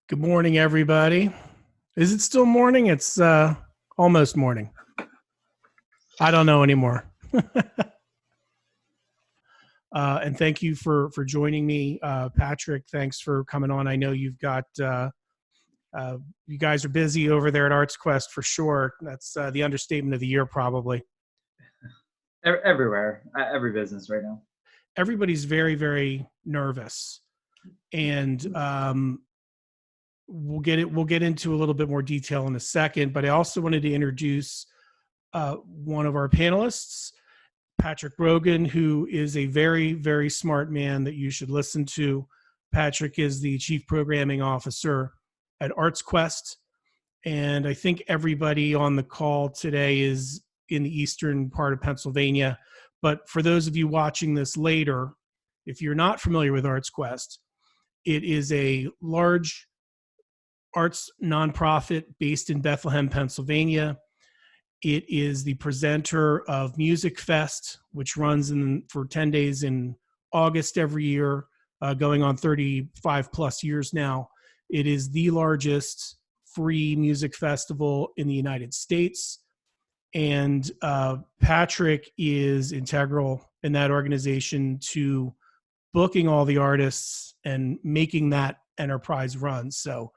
Good morning, everybody. Is it still morning? It's almost morning. I don't know anymore. And thank you for joining me, Patrick. Thanks for coming on. I know you've got you guys are busy over there at ArtsQuest for sure. That's the understatement of the year, probably. Everywhere, every business right now. Everybody's very, very nervous, and we'll get into a little bit more detail in a second. But I also wanted to introduce one of our panelists, Patrick Brogan, who is a very, very smart man that you should listen to. Patrick is the Chief Programming Officer at ArtsQuest, and I think everybody on the call today is in the eastern part of Pennsylvania. But for those of you watching this later, if you're not familiar with ArtsQuest, it is a large arts nonprofit based in Bethlehem, Pennsylvania. It is the presenter of Music Fest, which runs for 10 days in August every year, going on 35 plus years now. It is the largest free music festival in the United States. And Patrick is integral in that organization to booking all the artists and making that enterprise run. So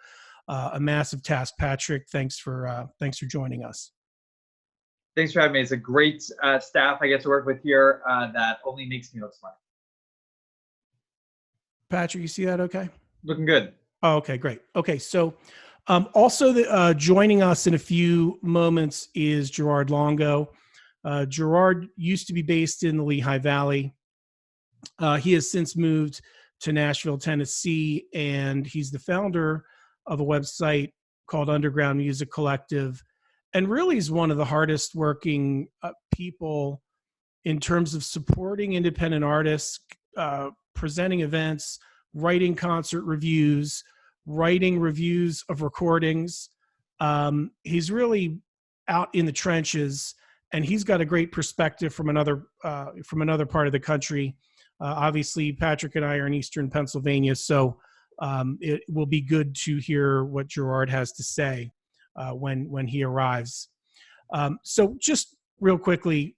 a massive task, Patrick. Thanks for joining us. Thanks for having me. It's a great staff I get to work with here that only makes me look smart. Patrick, you see that okay? Looking good. Oh, okay, great. Okay, so also joining us in a few moments is Gerard Longo. Gerard used to be based in the Lehigh Valley. He has since moved to Nashville, Tennessee, and he's the founder of a website called Underground Music Collective, and really is one of the hardest working people in terms of supporting independent artists, presenting events, writing concert reviews, writing reviews of recordings. He's really out in the trenches, and he's got a great perspective from another part of the country. Obviously, Patrick and I are in Eastern Pennsylvania, so it will be good to hear what Gerard has to say when he arrives. So just real quickly,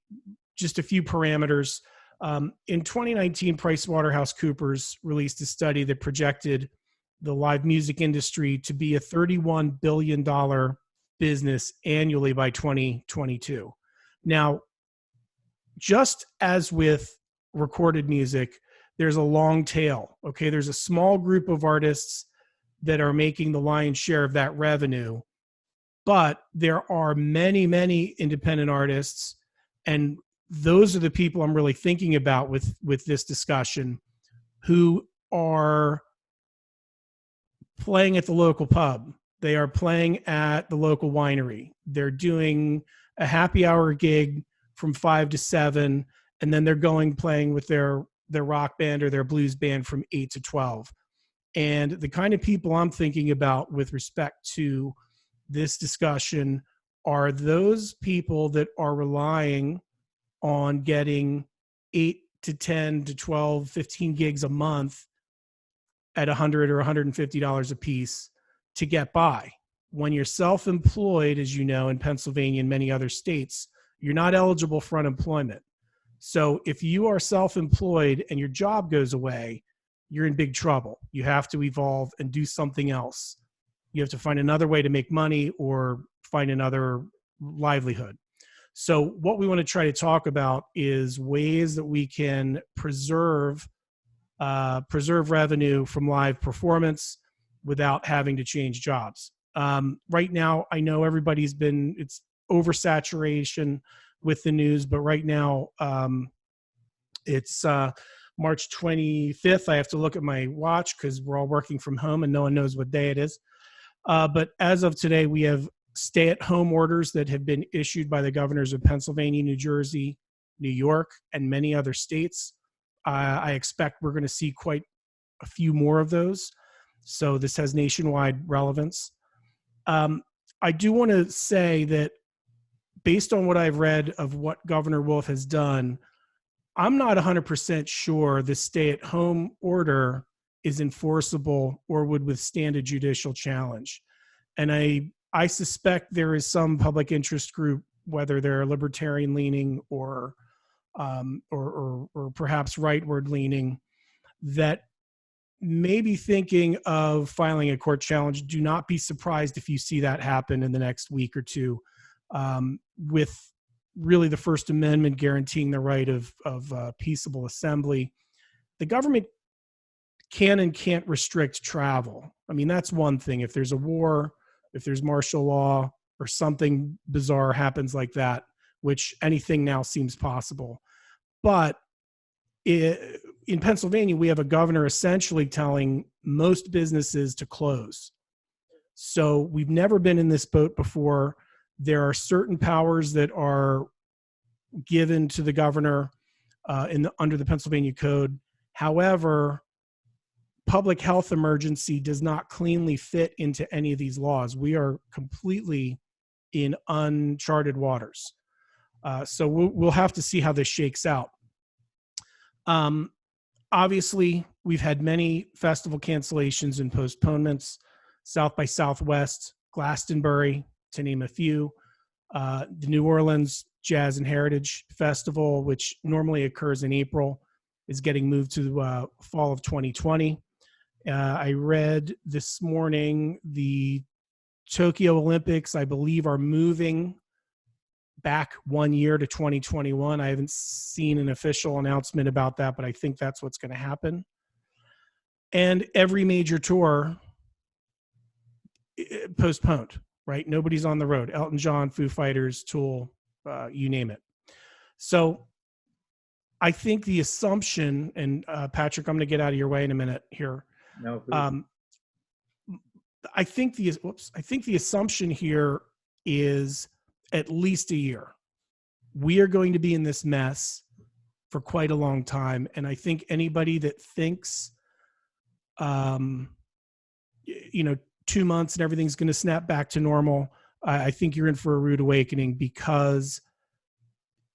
just a few parameters. In 2019, PricewaterhouseCoopers released a study that projected the live music industry to be a $31 billion business annually by 2022. Now, just as with recorded music, there's a long tail, okay? There's a small group of artists that are making the lion's share of that revenue, but there are many, many independent artists, and those are the people I'm really thinking about with this discussion, who are playing at the local pub. They are playing at the local winery. They're doing a happy hour gig from 5 to 7, and then they're playing with their rock band or their blues band from 8 to 12. And the kind of people I'm thinking about with respect to this discussion are those people that are relying on getting 8 to 10 to 12, 15 gigs a month at $100 or $150 a piece to get by. When you're self-employed, as you know, in Pennsylvania and many other states, you're not eligible for unemployment. So if you are self-employed and your job goes away, you're in big trouble. You have to evolve and do something else. You have to find another way to make money or find another livelihood. So what we want to try to talk about is ways that we can preserve revenue from live performance without having to change jobs. Right now, I know it's oversaturation with the news, but right now it's March 25th. I have to look at my watch because we're all working from home and no one knows what day it is. But as of today, we have stay-at-home orders that have been issued by the governors of Pennsylvania, New Jersey, New York, and many other states. I expect we're going to see quite a few more of those. So this has nationwide relevance. I do want to say that based on what I've read of what Governor Wolf has done, I'm not 100% sure the stay-at-home order is enforceable or would withstand a judicial challenge. And I suspect there is some public interest group, whether they're libertarian leaning or perhaps rightward leaning, that may be thinking of filing a court challenge. Do not be surprised if you see that happen in the next week or two, with really the First Amendment guaranteeing the right of peaceable assembly. The government can and can't restrict travel. I mean, that's one thing. If there's a war, if there's martial law, or something bizarre happens like that, which anything now seems possible. But in Pennsylvania, we have a governor essentially telling most businesses to close. So we've never been in this boat before. There are certain powers that are given to the governor under the Pennsylvania Code. However, public health emergency does not cleanly fit into any of these laws. We are completely in uncharted waters. So we'll have to see how this shakes out. Obviously, we've had many festival cancellations and postponements. South by Southwest, Glastonbury, to name a few. The New Orleans Jazz and Heritage Festival, which normally occurs in April, is getting moved to fall of 2020. I read this morning the Tokyo Olympics, I believe, are moving back 1 year to 2021. I haven't seen an official announcement about that, but I think that's what's going to happen. And every major tour postponed, right? Nobody's on the road. Elton John, Foo Fighters, Tool, you name it. So I think the assumption, and Patrick, I'm going to get out of your way in a minute here. No, please. I think the assumption here is at least a year. We are going to be in this mess for quite a long time. And I think anybody that thinks, 2 months and everything's going to snap back to normal, I think you're in for a rude awakening, because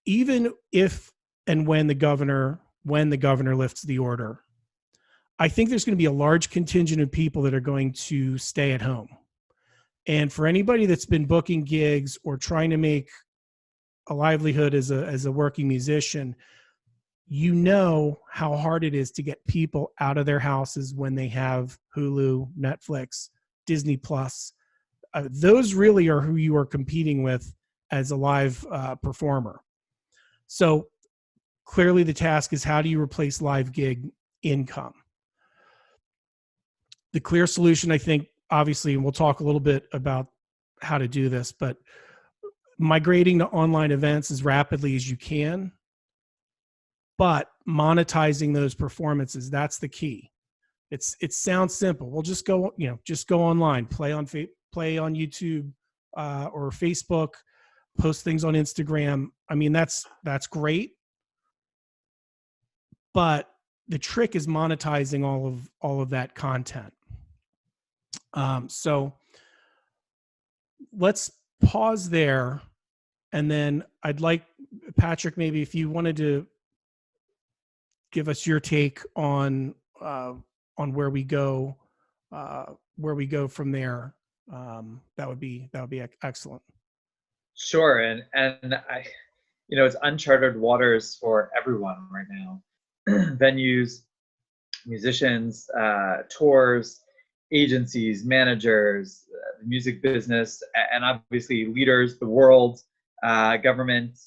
even if and when the governor lifts the order, I think there's going to be a large contingent of people that are going to stay at home. And for anybody that's been booking gigs or trying to make a livelihood as a working musician, you know how hard it is to get people out of their houses when they have Hulu, Netflix, Disney Plus. Those really are who you are competing with as a live performer. So clearly the task is, how do you replace live gig income? The clear solution, I think, obviously, and we'll talk a little bit about how to do this, but migrating to online events as rapidly as you can, but monetizing those performances, that's the key. It sounds simple. Well, just go online, play on YouTube or Facebook, post things on Instagram. I mean, that's great, but the trick is monetizing all of that content. So let's pause there, and then I'd like, Patrick, maybe if you wanted to give us your take on where we go from there, that would be excellent. Sure, and I, it's uncharted waters for everyone right now. Venues, musicians, tours, agencies, managers, the music business, and obviously leaders, the world, government.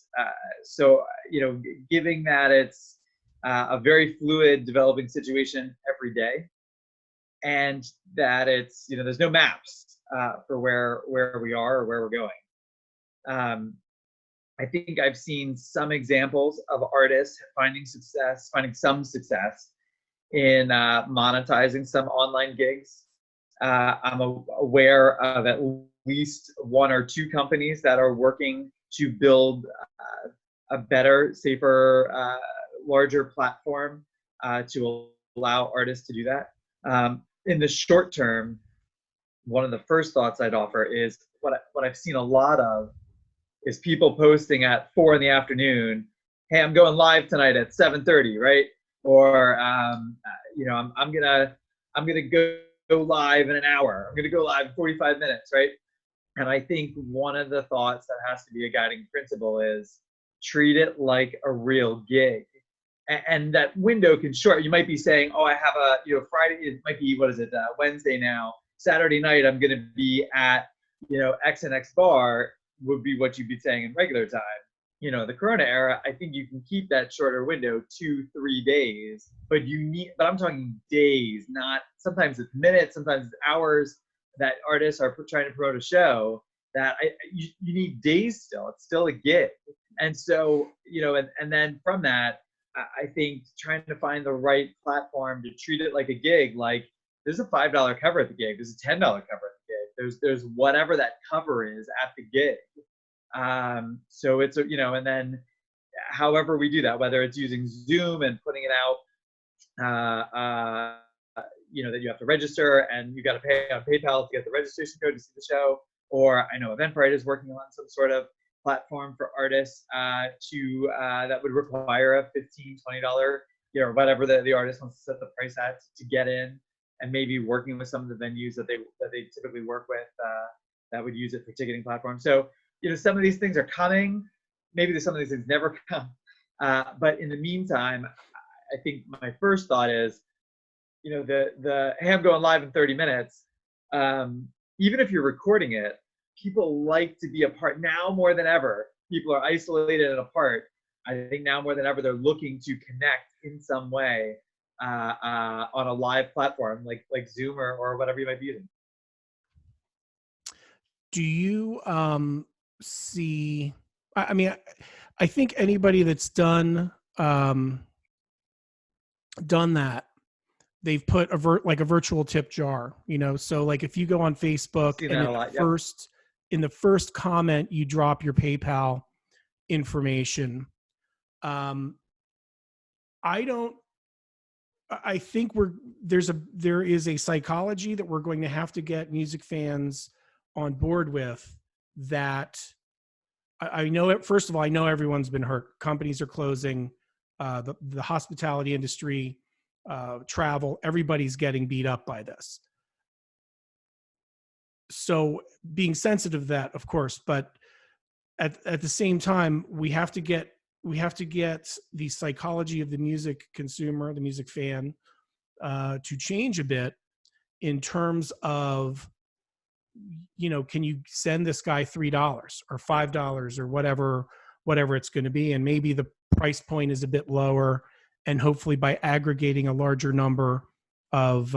So, given that it's a very fluid, developing situation every day, and that it's, there's no maps for where we are or where we're going. I think I've seen some examples of artists finding some success in monetizing some online gigs. I'm aware of at least one or two companies that are working to build a better, safer, larger platform to allow artists to do that. In the short term, one of the first thoughts I'd offer is what I've seen a lot of is people posting at 4 p.m, hey, I'm going live tonight at 7:30, right? Or I'm I'm going to go live in an hour. I'm going to go live in 45 minutes, right? And I think one of the thoughts that has to be a guiding principle is treat it like a real gig. And that window can short. You might be saying, oh, I have a, Friday, it might be, what is it, Wednesday now. Saturday night, I'm going to be at, X and X bar would be what you'd be saying in regular time. The Corona era, I think you can keep that shorter window, 2-3 days, but I'm talking days, not, sometimes it's minutes, sometimes it's hours that artists are trying to promote a show that you need days still. It's still a gig. And so, and then from that, I think trying to find the right platform to treat it like a gig, like there's a $5 cover at the gig, there's a $10 cover at the gig, there's whatever that cover is at the gig. So it's, and then however we do that, whether it's using Zoom and putting it out, that you have to register and you got to pay on PayPal to get the registration code to see the show, or I know Eventbrite is working on some sort of platform for artists that would require a $15-$20, whatever the artist wants to set the price at to get in, and maybe working with some of the venues that they typically work with that would use it for ticketing platforms. So some of these things are coming. Maybe some of these things never come. But in the meantime, I think my first thought is, the hey, I'm going live in 30 minutes. Even if you're recording it, people like to be apart now more than ever. People are isolated and apart. I think now more than ever, they're looking to connect in some way on a live platform like Zoom or whatever you might be using. Do you see? I mean, I think anybody that's done that, they've put a virtual tip jar. So like if you go on Facebook and in the first comment you drop your PayPal information. I think there is a psychology that we're going to have to get music fans on board with. That I know it. First of all, I know everyone's been hurt. Companies are closing. The hospitality industry, travel, everybody's getting beat up by this. So being sensitive to that, of course, but at the same time, we have to get the psychology of the music consumer, the music fan, to change a bit in terms of, can you send this guy $3 or $5 or whatever it's going to be, and maybe the price point is a bit lower, and hopefully by aggregating a larger number of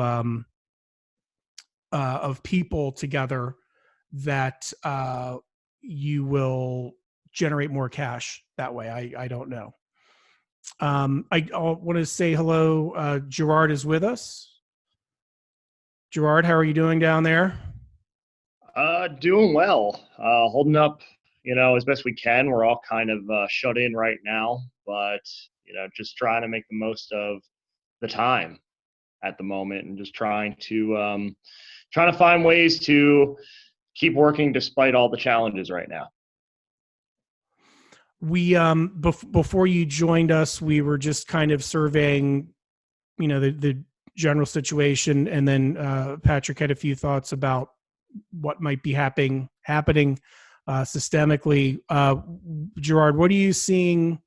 people together, that you will generate more cash that way. I don't know. I want to say hello. Gerard is with us. Gerard, how are you doing down there? Doing well. Holding up, as best we can. We're all kind of shut in right now, but just trying to make the most of the time at the moment, and just trying to find ways to keep working despite all the challenges right now. We before you joined us, we were just kind of surveying, the general situation, and then Patrick had a few thoughts about what might be happening systemically. Gerard, what are you seeing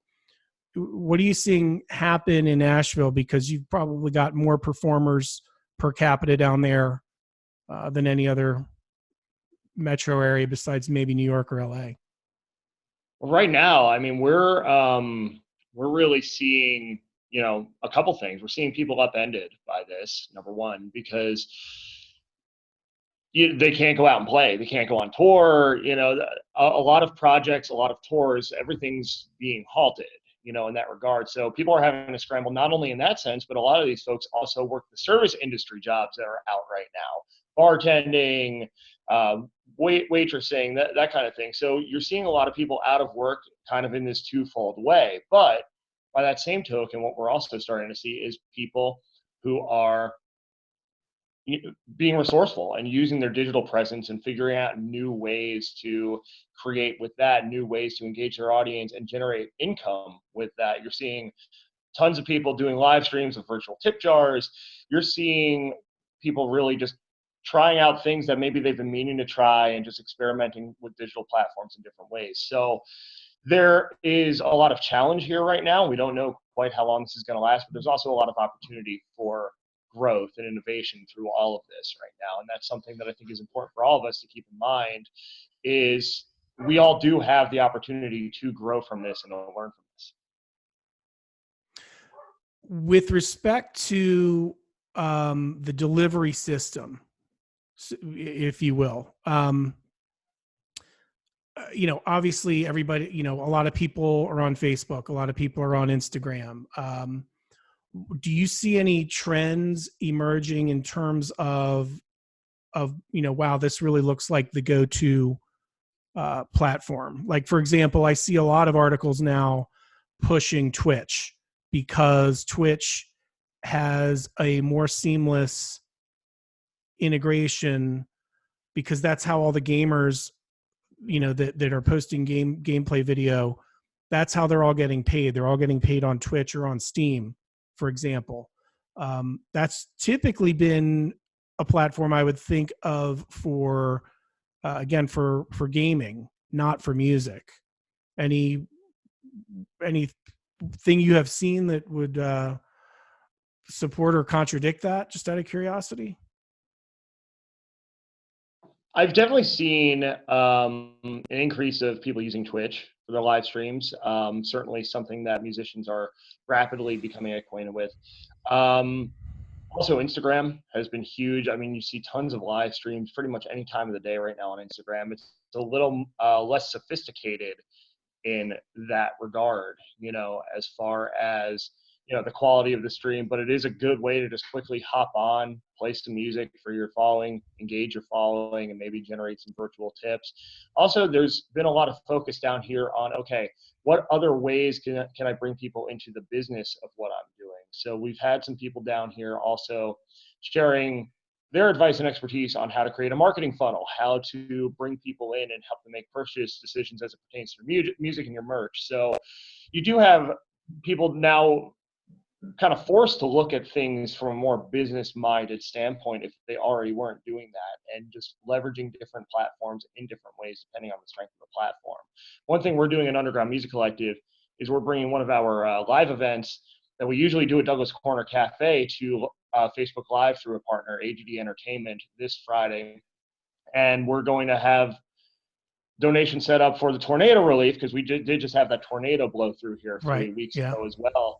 happen in Nashville? Because you've probably got more performers per capita down there than any other metro area besides maybe New York or LA. Well, right now, I mean, we're really seeing, a couple things. We're seeing people upended by this, number one, because they can't go out and play. They can't go on tour. A lot of projects, a lot of tours, everything's being halted, in that regard. So people are having to scramble, not only in that sense, but a lot of these folks also work the service industry jobs that are out right now, bartending, waitressing, that kind of thing. So you're seeing a lot of people out of work kind of in this twofold way. But by that same token, what we're also starting to see is people who are being resourceful and using their digital presence and figuring out new ways to create with that, new ways to engage their audience and generate income with that. You're seeing tons of people doing live streams with virtual tip jars. You're seeing people really just trying out things that maybe they've been meaning to try and just experimenting with digital platforms in different ways. So there is a lot of challenge here right now. We don't know quite how long this is going to last, but there's also a lot of opportunity for growth and innovation through all of this right now. And that's something that I think is important for all of us to keep in mind, is we all do have the opportunity to grow from this and to learn from this. With respect to the delivery system, if you will, obviously everybody, a lot of people are on Facebook, a lot of people are on Instagram. Do you see any trends emerging in terms of, wow, this really looks like the go-to platform? Like, for example, I see a lot of articles now pushing Twitch because Twitch has a more seamless integration, because that's how all the gamers, that are posting gameplay video, that's how they're all getting paid. They're all getting paid on Twitch or on Steam, for example. That's typically been a platform I would think of for, again, for gaming, not for music. Anything you have seen that would support or contradict that, just out of curiosity? I've definitely seen an increase of people using Twitch for their live streams. Certainly something that musicians are rapidly becoming acquainted with. Also, Instagram has been huge. I mean, you see tons of live streams pretty much any time of the day right now on Instagram. It's a little less sophisticated in that regard, as far as, the quality of the stream, but it is a good way to just quickly hop on, play some music for your following, engage your following, and maybe generate some virtual tips. Also, there's been a lot of focus down here on, okay, what other ways can I bring people into the business of what I'm doing? So we've had some people down here also sharing their advice and expertise on how to create a marketing funnel, how to bring people in and help them make purchase decisions as it pertains to music and your merch. So you do have people now kind of forced to look at things from a more business-minded standpoint if they already weren't doing that, and just leveraging different platforms in different ways depending on the strength of the platform. One thing we're doing in Underground Music Collective is we're bringing one of our live events that we usually do at Douglas Corner Cafe to Facebook Live through a partner, AGD Entertainment, this Friday. And we're going to have donation set up for the tornado relief, because we did just have that tornado blow through here 3 weeks ago as well.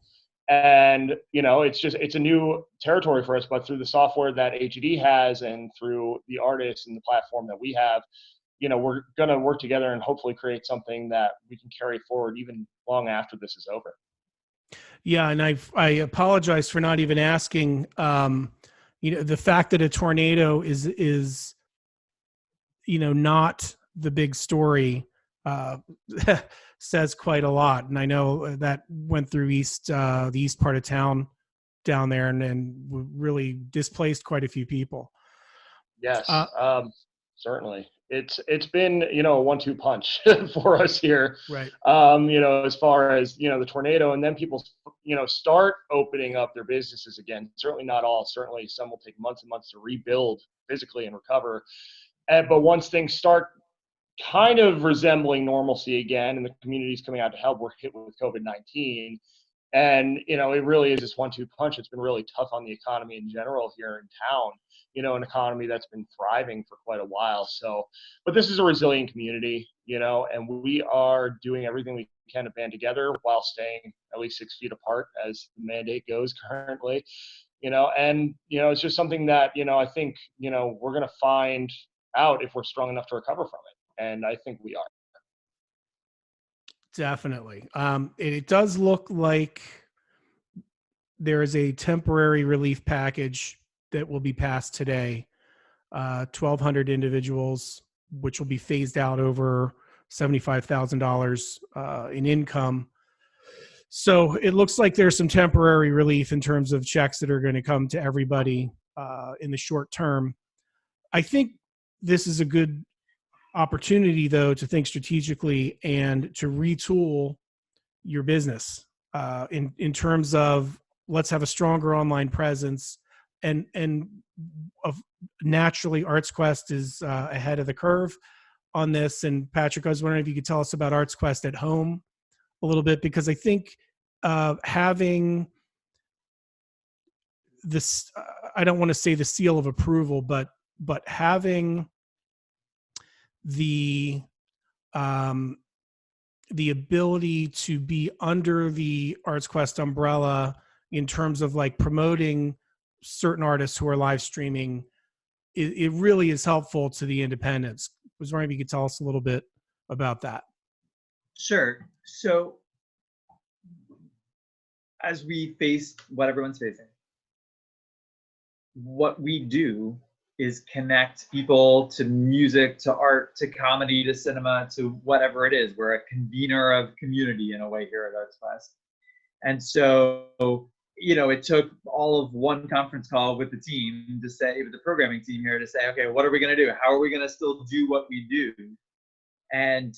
And, it's a new territory for us, but through the software that AGD has and through the artists and the platform that we have, we're going to work together and hopefully create something that we can carry forward even long after this is over. Yeah. And I apologize for not even asking, the fact that a tornado is not the big story, says quite a lot. And I know that went through the east part of town down there and really displaced quite a few people. Yes, certainly. It's been, a 1-2 punch for us here. Right. As far as, the tornado, and then people, start opening up their businesses again. Certainly not all. Certainly some will take months and months to rebuild physically and recover. But once things start kind of resembling normalcy again, and the community's coming out to help, we're hit with COVID-19. And, it really is this 1-2 punch. It's been really tough on the economy in general here in town, an economy that's been thriving for quite a while. So, but this is a resilient community, and we are doing everything we can to band together while staying at least 6 feet apart as the mandate goes currently, and, it's just something that, I think, we're going to find out if we're strong enough to recover from it. And I think we are. Definitely. It does look like there is a temporary relief package that will be passed today. 1,200 individuals, which will be phased out over $75,000 in income. So it looks like there's some temporary relief in terms of checks that are going to come to everybody in the short term. I think this is a good opportunity, though, to think strategically and to retool your business in terms of, let's have a stronger online presence. and of naturally ArtsQuest is ahead of the curve on this. And Patrick, I was wondering if you could tell us about ArtsQuest at home a little bit, because I think having this, I don't want to say the seal of approval, but having the ability to be under the ArtsQuest umbrella in terms of like promoting certain artists who are live streaming, it really is helpful to the independents. I was wondering if you could tell us a little bit about that. Sure. So as we face what everyone's facing, what we do is connect people to music, to art, to comedy, to cinema, to whatever it is. We're a convener of community in a way here at ArtsQuest. And so, you know, it took all of one conference call with the team to say, with the programming team here, to say, okay, what are we going to do? How are we going to still do what we do? And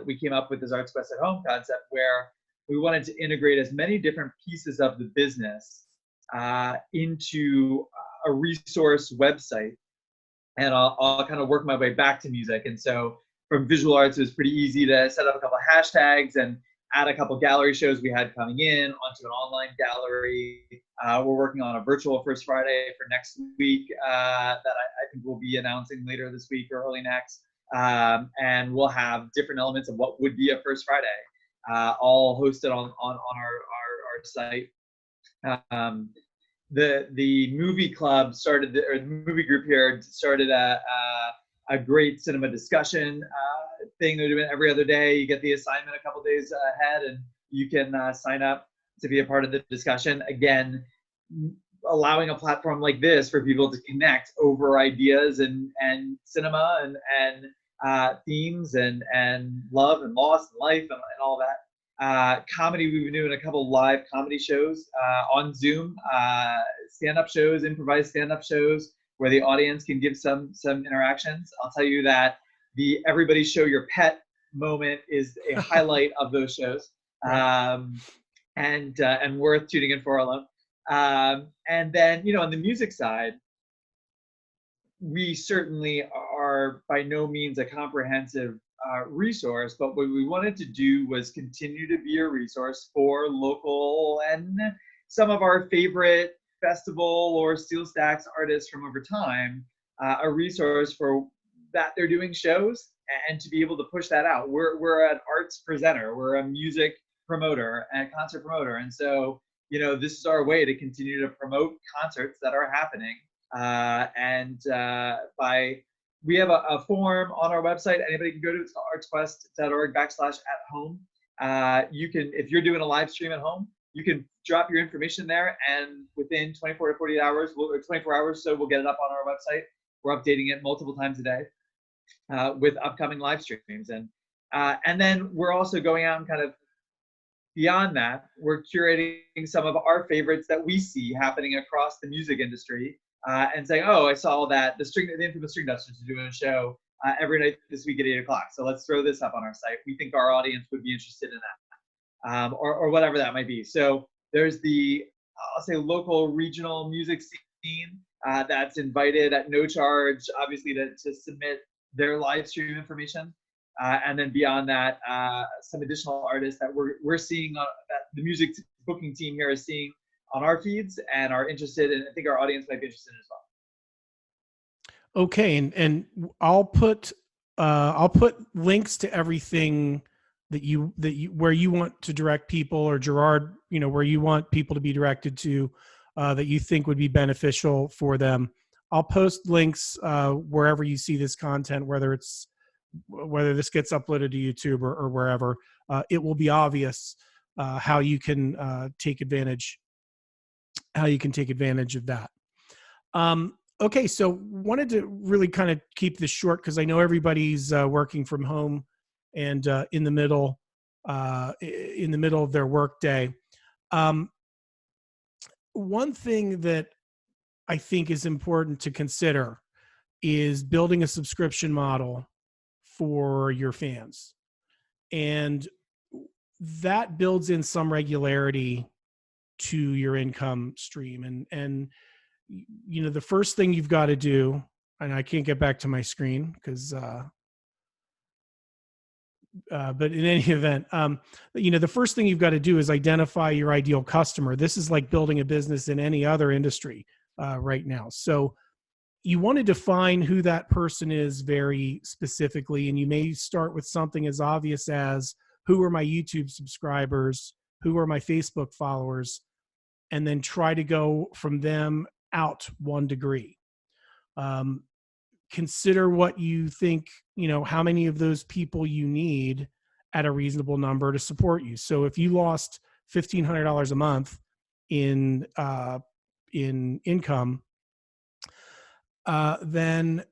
we came up with this ArtsQuest at Home concept where we wanted to integrate as many different pieces of the business into a resource website. And I'll kind of work my way back to music. And so from visual arts, it was pretty easy to set up a couple of hashtags and add a couple gallery shows we had coming in onto an online gallery. We're working on a virtual First Friday for next week that I think we'll be announcing later this week or early next. And we'll have different elements of what would be a First Friday, all hosted on our site. The movie club started, or the movie group here started a great cinema discussion thing they're doing every other day. You get the assignment a couple days ahead, and you can sign up to be a part of the discussion. Again, allowing a platform like this for people to connect over ideas and cinema and themes and love and loss and life and all that. Comedy, we've been doing a couple live comedy shows on Zoom, stand-up shows, improvised stand-up shows where the audience can give some interactions. I'll tell you that the everybody show your pet moment is a highlight of those shows, and worth tuning in for alone. And then, you know, on the music side, we certainly are by no means a comprehensive resource, but what we wanted to do was continue to be a resource for local and some of our favorite festival or Steel Stacks artists from over time, a resource for that they're doing shows and to be able to push that out. We're an arts presenter, we're a music promoter and concert promoter, and so, you know, this is our way to continue to promote concerts that are happening. We have a form on our website. Anybody can go to it. It's artsquest.org/@home. You can, if you're doing a live stream at home, you can drop your information there, and within 24 to 48 hours, or 24 hours, so we'll get it up on our website. We're updating it multiple times a day with upcoming live streams, and then we're also going out and kind of beyond that, we're curating some of our favorites that we see happening across the music industry. And saying, oh, I saw that the Infamous String Dusters are doing a show every night this week at 8 o'clock. So let's throw this up on our site. We think our audience would be interested in that, or whatever that might be. So there's the, I'll say, local regional music scene that's invited at no charge, obviously, to submit their live stream information. And then beyond that, some additional artists that we're seeing, that the music booking team here is seeing on our feeds and are interested in. I think our audience might be interested in as well. Okay, and I'll put links to everything that you where you want to direct people, or Gerard, you know, where you want people to be directed to that you think would be beneficial for them. I'll post links wherever you see this content, whether this gets uploaded to YouTube or wherever. It will be obvious how you can take advantage of that. Okay, so wanted to really kind of keep this short because I know everybody's working from home and in the middle of their workday. One thing that I think is important to consider is building a subscription model for your fans, and that builds in some regularity to your income stream. And the first thing you've got to do, and I can't get back to my screen because, but in any event, the first thing you've got to do is identify your ideal customer. This is like building a business in any other industry right now. So you want to define who that person is very specifically, and you may start with something as obvious as who are my YouTube subscribers, who are my Facebook followers, and then try to go from them out one degree. Consider what you think, how many of those people you need at a reasonable number to support you. So if you lost $1,500 a month in income, then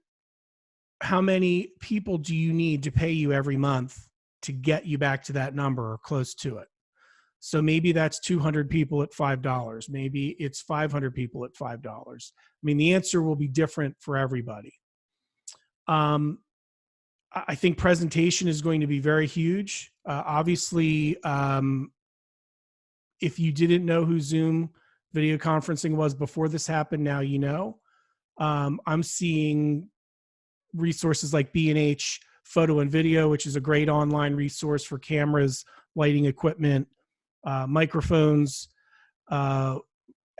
how many people do you need to pay you every month to get you back to that number or close to it? So maybe that's 200 people at $5. Maybe it's 500 people at $5. I mean, the answer will be different for everybody. I think presentation is going to be very huge. Obviously, if you didn't know who Zoom video conferencing was before this happened, now you know. I'm seeing resources like B&H Photo and Video, which is a great online resource for cameras, lighting equipment, microphones,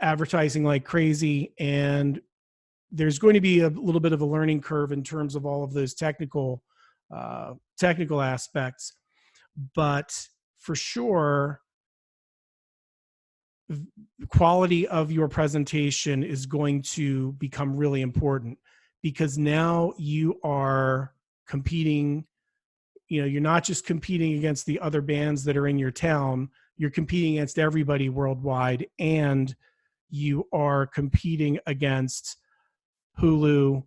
advertising like crazy. And there's going to be a little bit of a learning curve in terms of all of those technical aspects. But for sure, the quality of your presentation is going to become really important, because now you are competing. You're not just competing against the other bands that are in your town, you're competing against everybody worldwide, and you are competing against Hulu,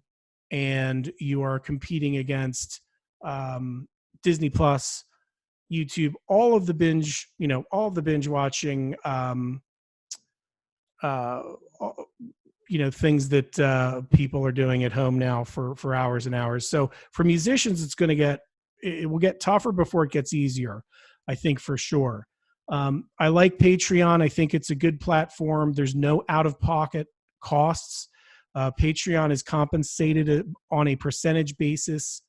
and you are competing against Disney Plus, YouTube, all of the binge watching, things that people are doing at home now for hours and hours. So for musicians, it will get tougher before it gets easier, I think, for sure. I like Patreon. I think it's a good platform. There's no out-of-pocket costs. Patreon is compensated on a percentage basis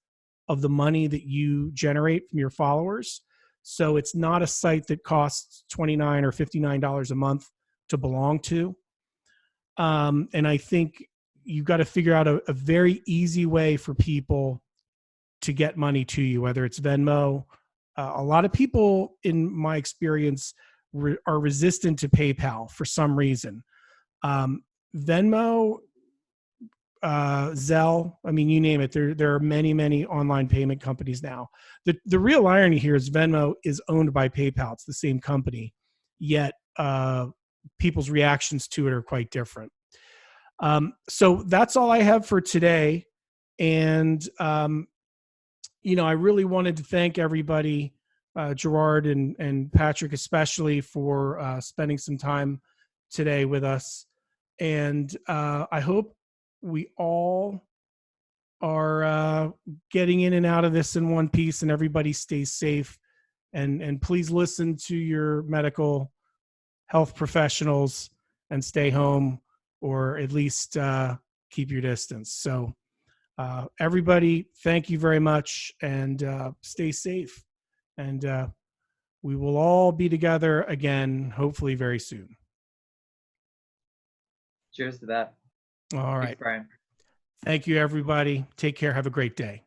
of the money that you generate from your followers. So it's not a site that costs $29 or $59 a month to belong to. And I think you've got to figure out a very easy way for people to get money to you, whether it's Venmo. A lot of people, in my experience, are resistant to PayPal for some reason. Venmo, Zelle, I mean, you name it. There are many, many online payment companies now. The real irony here is Venmo is owned by PayPal. It's the same company, yet people's reactions to it are quite different. So that's all I have for today. And, I really wanted to thank everybody, Gerard and Patrick especially, for spending some time today with us. And I hope we all are getting in and out of this in one piece, and everybody stays safe. And please listen to your medical health professionals and stay home, or at least keep your distance. So everybody, thank you very much, and stay safe. And we will all be together again, hopefully very soon. Cheers to that. All right. Thanks, Bryan. Thank you, everybody. Take care. Have a great day.